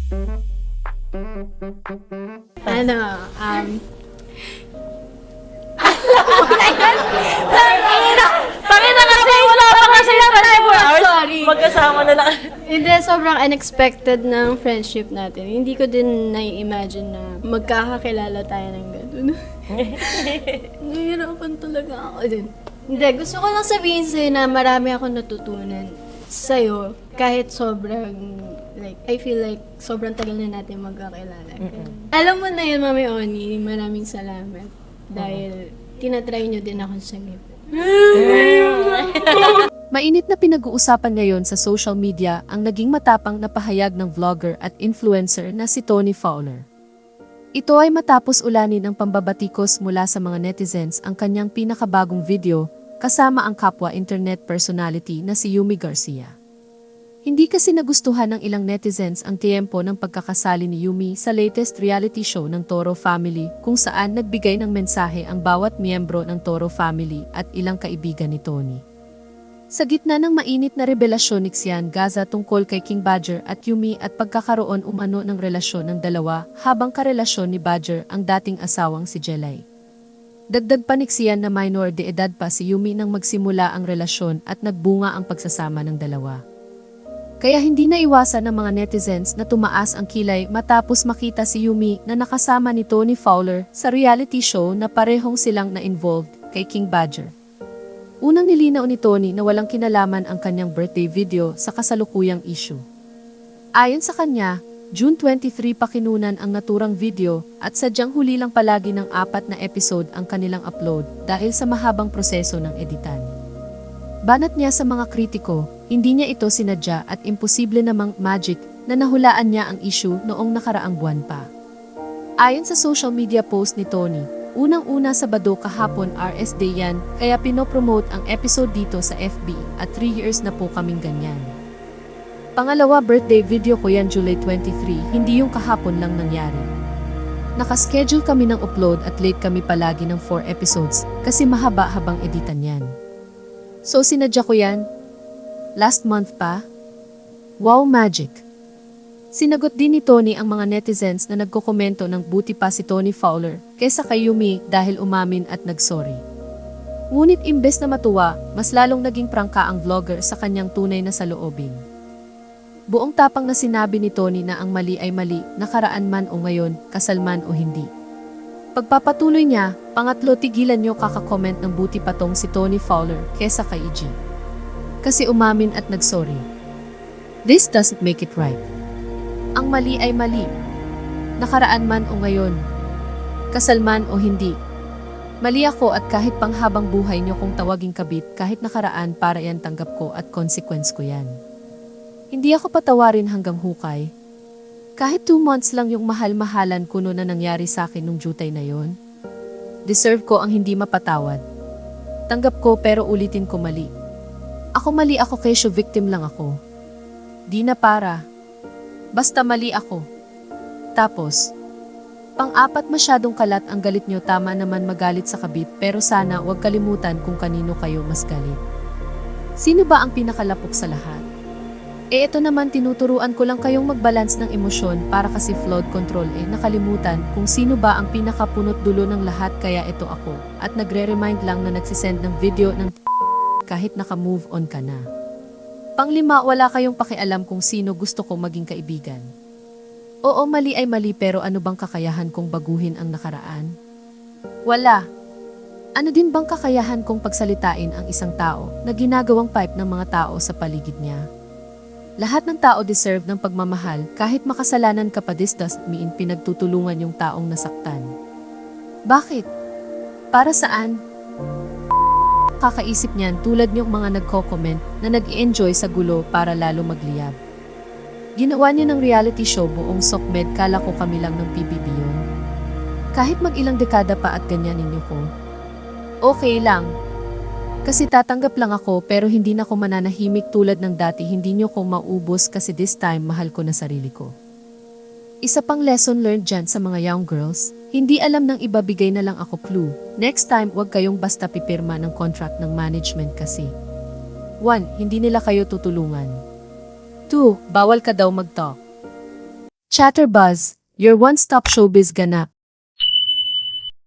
Ano, Pakita kasi wala pa kasi na 24 hours. Sorry. Magkasama na lang. Hindi, sobrang unexpected ng friendship natin. Hindi ko din na-imagine na magkakakilala tayo ng gano'n. Nahihirapan talaga ako din. Hindi, gusto ko lang sabihin sa'yo na marami akong natutunan sa'yo kahit sobrang, like, I feel like sobrang tagal na natin magkakilala. Alam mo na yun, Mami Oni, maraming salamat. Dahil tinatry nyo din akong sagip. Mainit na pinag-uusapan ngayon sa social media ang naging matapang na pahayag ng vlogger at influencer na si Tony Fowler. Ito ay matapos ulanin ng pambabatikos mula sa mga netizens ang kanyang pinakabagong video kasama ang kapwa internet personality na si Yumi Garcia. Hindi kasi nagustuhan ng ilang netizens ang tiempo ng pagkakasali ni Yumi sa latest reality show ng Toro Family kung saan nagbigay ng mensahe ang bawat miyembro ng Toro Family at ilang kaibigan ni Tony. Sa gitna ng mainit na revelasyon ni Xian Gaza tungkol kay King Badger at Yumi at pagkakaroon umano ng relasyon ng dalawa habang karelasyon ni Badger ang dating asawang si Jelay. Dagdag pa ni Xian na minor de edad pa si Yumi nang magsimula ang relasyon at nagbunga ang pagsasama ng dalawa. Kaya hindi na iwasan ng mga netizens na tumaas ang kilay matapos makita si Yumi na nakasama ni Tony Fowler sa reality show na parehong silang na-involved kay King Badger. Unang nilinaw ni Tony na walang kinalaman ang kanyang birthday video sa kasalukuyang issue. Ayon sa kanya, June 23 pakinunan ang naturang video at sadyang huli lang palagi ng 4 na episode ang kanilang upload dahil sa mahabang proseso ng editan. Banat niya sa mga kritiko, hindi niya ito sinadya at imposible namang magic na nahulaan niya ang issue noong nakaraang buwan pa. Ayon sa social media post ni Tony, unang-una Sabado kahapon RS Day yan, kaya pinopromote ang episode dito sa FB at 3 years na po kaming ganyan. Pangalawa birthday video ko yan July 23, hindi yung kahapon lang nangyari. Nakaschedule kami ng upload at late kami palagi ng 4 episodes kasi mahaba habang editan yan. So sinadya ko yan? Last month pa? Wow magic! Sinagot din ni Tony ang mga netizens na nagkokomento ng buti pa si Tony Fowler kaysa kay Yumi dahil umamin at nagsorry. Ngunit imbes na matuwa, mas lalong naging prangka ang vlogger sa kanyang tunay na saloobin. Buong tapang na sinabi ni Tony na ang mali ay mali, nakaraan man o ngayon, kasal man o hindi. Pagpapatuloy niya, pangatlo tigilan niyo kakakomment ng buti patong si Tony Fowler kaysa kay EG. Kasi umamin at nagsorry. This doesn't make it right. Ang mali ay mali. Nakaraan man o ngayon. Kasal man o hindi. Mali ako at kahit panghabang buhay niyo kung tawaging kabit kahit nakaraan para yan tanggap ko at consequence ko yan. Hindi ako patawarin hanggang hukay. Kahit 2 months lang yung mahal-mahalan kuno na nangyari sa akin nung jutay na yon. Deserve ko ang hindi mapatawad. Tanggap ko pero ulitin ko mali. Ako mali ako kesyo victim lang ako. Di na para. Basta mali ako. Tapos, pang-apat masyadong kalat ang galit nyo tama naman magalit sa kabit pero sana huwag kalimutan kung kanino kayo mas galit. Sino ba ang pinakalapok sa lahat? Ito naman tinuturuan ko lang kayong magbalance ng emosyon para kasi flood control nakalimutan kung sino ba ang pinakapunot dulo ng lahat kaya ito ako at nagre-remind lang na nagsisend ng video ng kahit naka-move on ka na. Panglima, wala kayong pakialam kung sino gusto kong maging kaibigan. Oo, mali ay mali pero ano bang kakayahan kong baguhin ang nakaraan? Wala. Ano din bang kakayahan kong pagsalitain ang isang tao na ginagawang pipe ng mga tao sa paligid niya? Lahat ng tao deserve ng pagmamahal kahit makasalanan ka pa this doesn't mean pinagtutulungan yung taong nasaktan. Bakit? Para saan? Kakaisip niyan tulad niyong mga nagko-comment na nag-enjoy sa gulo para lalo magliyab. Ginawa niyo ng reality show buong SOCMED kala ko kami lang ng PBB yun. Kahit mag-ilang dekada pa at ganyan ninyo ko. Okay lang. Kasi tatanggap lang ako pero hindi na ko mananahimik tulad ng dati hindi niyo ko maubos kasi this time mahal ko na sarili ko. Isa pang lesson learned dyan sa mga young girls, hindi alam ng iba bigay na lang ako clue. Next time, huwag kayong basta pipirma ng contract ng management kasi. 1. Hindi nila kayo tutulungan. 2. Bawal ka daw mag-talk. Chatterbuzz, your one-stop showbiz ganap.